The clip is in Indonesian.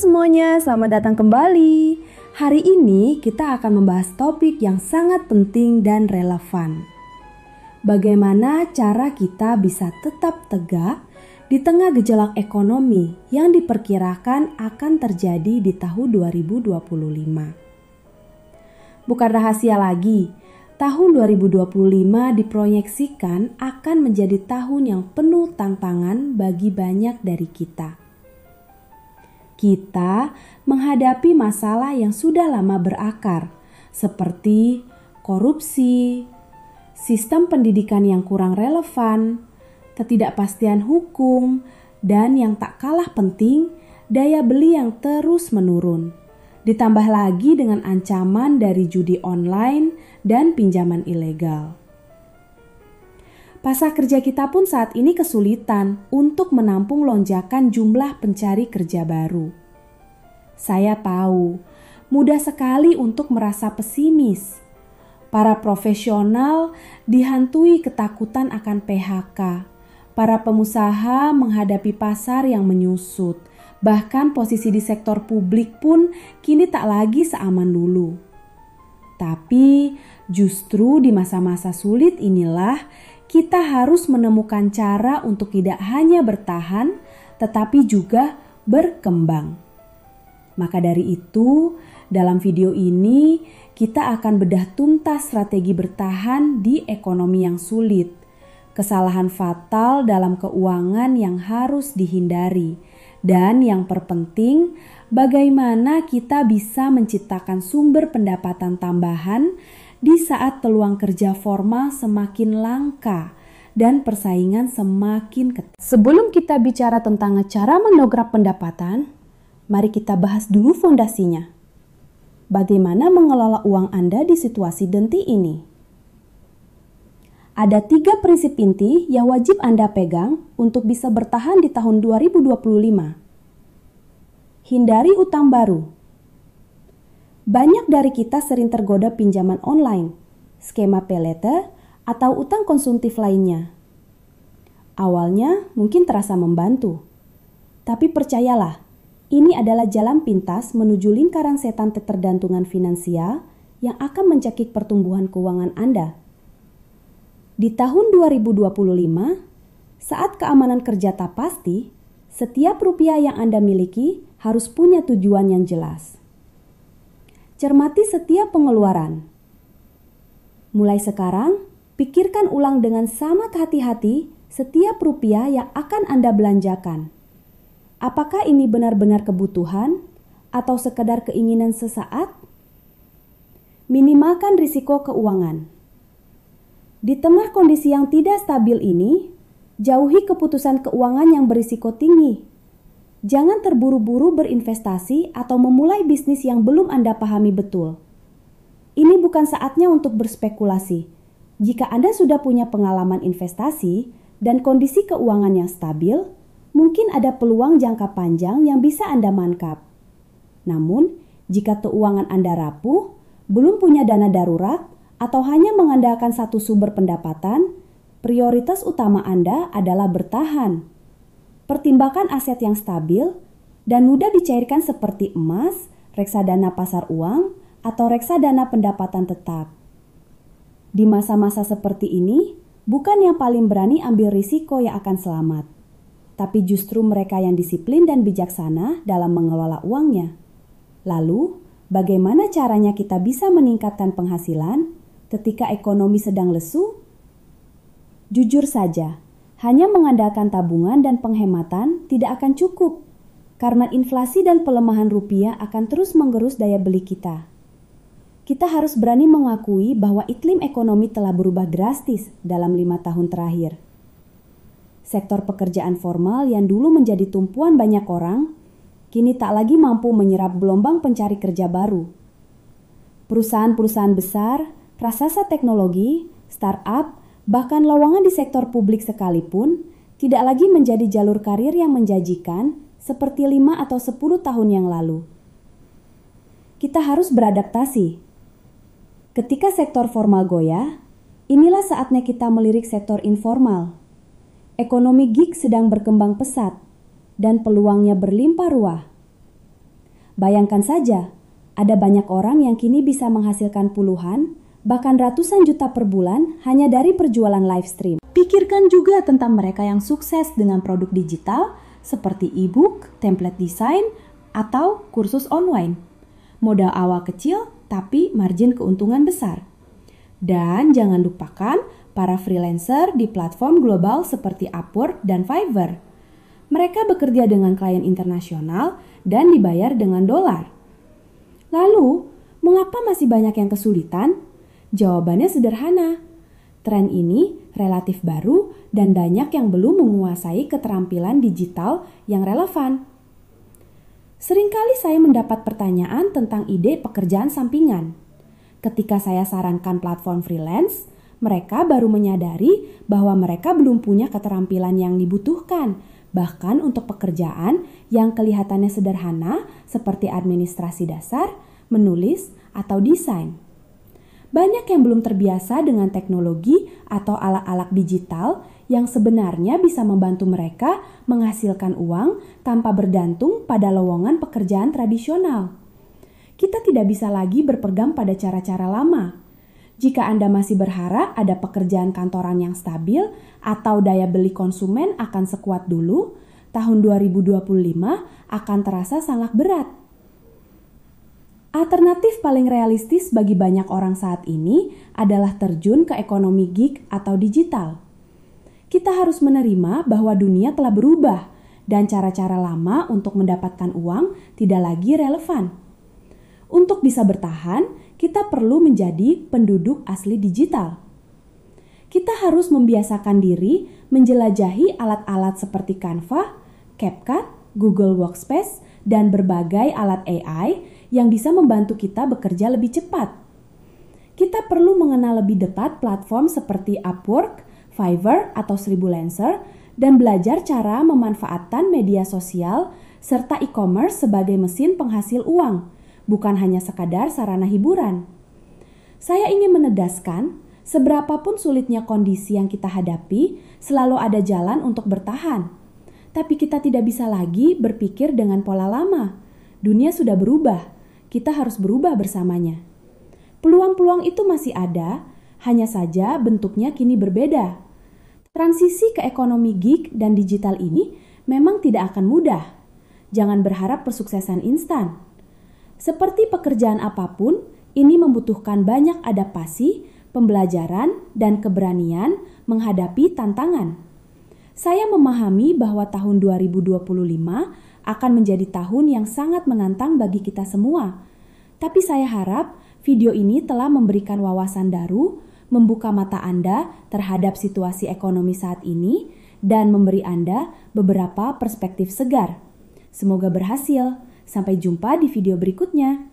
semuanya, selamat datang kembali. Hari ini kita akan membahas topik yang sangat penting dan relevan. Bagaimana cara kita bisa tetap tegak di tengah gejolak ekonomi yang diperkirakan akan terjadi di tahun 2025. Bukan rahasia lagi, tahun 2025 diproyeksikan akan menjadi tahun yang penuh tantangan bagi banyak dari kita. Kita menghadapi masalah yang sudah lama berakar, seperti korupsi, sistem pendidikan yang kurang relevan, ketidakpastian hukum, dan yang tak kalah penting, daya beli yang terus menurun. Ditambah lagi dengan ancaman dari judi online dan pinjaman ilegal. Pasar kerja kita pun saat ini kesulitan untuk menampung lonjakan jumlah pencari kerja baru. Saya tahu, mudah sekali untuk merasa pesimis. Para profesional dihantui ketakutan akan PHK. Para pengusaha menghadapi pasar yang menyusut. Bahkan posisi di sektor publik pun kini tak lagi seaman dulu. Tapi justru di masa-masa sulit inilah kita harus menemukan cara untuk tidak hanya bertahan, tetapi juga berkembang. Maka dari itu, dalam video ini kita akan bedah tuntas strategi bertahan di ekonomi yang sulit, kesalahan fatal dalam keuangan yang harus dihindari, dan yang terpenting, bagaimana kita bisa menciptakan sumber pendapatan tambahan di saat peluang kerja formal semakin langka dan persaingan semakin ketat. Sebelum kita bicara tentang cara mendongkrak pendapatan, mari kita bahas dulu fondasinya. Bagaimana mengelola uang Anda di situasi genting ini? Ada 3 prinsip inti yang wajib Anda pegang untuk bisa bertahan di tahun 2025. Hindari utang baru. Banyak dari kita sering tergoda pinjaman online, skema pay later, atau utang konsumtif lainnya. Awalnya mungkin terasa membantu, tapi percayalah, ini adalah jalan pintas menuju lingkaran setan ketergantungan finansial yang akan mencekik pertumbuhan keuangan Anda. Di tahun 2025, saat keamanan kerja tak pasti, setiap rupiah yang Anda miliki harus punya tujuan yang jelas. Cermati setiap pengeluaran. Mulai sekarang, pikirkan ulang dengan sangat hati-hati setiap rupiah yang akan Anda belanjakan. Apakah ini benar-benar kebutuhan atau sekedar keinginan sesaat? Minimalkan risiko keuangan. Di tengah kondisi yang tidak stabil ini, jauhi keputusan keuangan yang berisiko tinggi. Jangan terburu-buru berinvestasi atau memulai bisnis yang belum Anda pahami betul. Ini bukan saatnya untuk berspekulasi. Jika Anda sudah punya pengalaman investasi dan kondisi keuangan yang stabil, mungkin ada peluang jangka panjang yang bisa Anda mangkap. Namun, jika keuangan Anda rapuh, belum punya dana darurat, atau hanya mengandalkan satu sumber pendapatan, prioritas utama Anda adalah bertahan. Pertimbangkan aset yang stabil dan mudah dicairkan seperti emas, reksadana pasar uang, atau reksadana pendapatan tetap. Di masa-masa seperti ini, bukan yang paling berani ambil risiko yang akan selamat, tapi justru mereka yang disiplin dan bijaksana dalam mengelola uangnya. Lalu, bagaimana caranya kita bisa meningkatkan penghasilan ketika ekonomi sedang lesu? Jujur saja, hanya mengandalkan tabungan dan penghematan tidak akan cukup, karena inflasi dan pelemahan rupiah akan terus menggerus daya beli kita. Kita harus berani mengakui bahwa iklim ekonomi telah berubah drastis dalam 5 tahun terakhir. Sektor pekerjaan formal yang dulu menjadi tumpuan banyak orang, kini tak lagi mampu menyerap gelombang pencari kerja baru. Perusahaan-perusahaan besar, raksasa teknologi, startup, bahkan lowongan di sektor publik sekalipun tidak lagi menjadi jalur karir yang menjanjikan seperti 5 atau 10 tahun yang lalu. Kita harus beradaptasi. Ketika sektor formal goyah, inilah saatnya kita melirik sektor informal. Ekonomi gig sedang berkembang pesat dan peluangnya berlimpah ruah. Bayangkan saja, ada banyak orang yang kini bisa menghasilkan puluhan, bahkan ratusan juta per bulan hanya dari perjualan live stream. Pikirkan juga tentang mereka yang sukses dengan produk digital seperti e-book, template desain, atau kursus online. Modal awal kecil tapi margin keuntungan besar. Dan jangan lupakan para freelancer di platform global seperti Upwork dan Fiverr. Mereka bekerja dengan klien internasional dan dibayar dengan dolar. Lalu, mengapa masih banyak yang kesulitan? Jawabannya sederhana. Tren ini relatif baru dan banyak yang belum menguasai keterampilan digital yang relevan. Seringkali saya mendapat pertanyaan tentang ide pekerjaan sampingan. Ketika saya sarankan platform freelance, mereka baru menyadari bahwa mereka belum punya keterampilan yang dibutuhkan, bahkan untuk pekerjaan yang kelihatannya sederhana seperti administrasi dasar, menulis, atau desain. Banyak yang belum terbiasa dengan teknologi atau alat-alat digital yang sebenarnya bisa membantu mereka menghasilkan uang tanpa bergantung pada lowongan pekerjaan tradisional. Kita tidak bisa lagi berpegang pada cara-cara lama. Jika Anda masih berharap ada pekerjaan kantoran yang stabil atau daya beli konsumen akan sekuat dulu, tahun 2025 akan terasa sangat berat. Alternatif paling realistis bagi banyak orang saat ini adalah terjun ke ekonomi gig atau digital. Kita harus menerima bahwa dunia telah berubah dan cara-cara lama untuk mendapatkan uang tidak lagi relevan. Untuk bisa bertahan, kita perlu menjadi penduduk asli digital. Kita harus membiasakan diri menjelajahi alat-alat seperti Canva, CapCut, Google Workspace, dan berbagai alat AI yang bisa membantu kita bekerja lebih cepat. Kita perlu mengenal lebih dekat platform seperti Upwork, Fiverr, atau Freelancer dan belajar cara memanfaatkan media sosial serta e-commerce sebagai mesin penghasil uang, bukan hanya sekadar sarana hiburan. Saya ingin menegaskan, seberapapun sulitnya kondisi yang kita hadapi, selalu ada jalan untuk bertahan. Tapi kita tidak bisa lagi berpikir dengan pola lama. Dunia sudah berubah. Kita harus berubah bersamanya. Peluang-peluang itu masih ada, hanya saja bentuknya kini berbeda. Transisi ke ekonomi gig dan digital ini memang tidak akan mudah. Jangan berharap persuksesan instan. Seperti pekerjaan apapun, ini membutuhkan banyak adaptasi, pembelajaran, dan keberanian menghadapi tantangan. Saya memahami bahwa tahun 2025 akan menjadi tahun yang sangat menantang bagi kita semua. Tapi saya harap video ini telah memberikan wawasan baru, membuka mata Anda terhadap situasi ekonomi saat ini, dan memberi Anda beberapa perspektif segar. Semoga berhasil. Sampai jumpa di video berikutnya.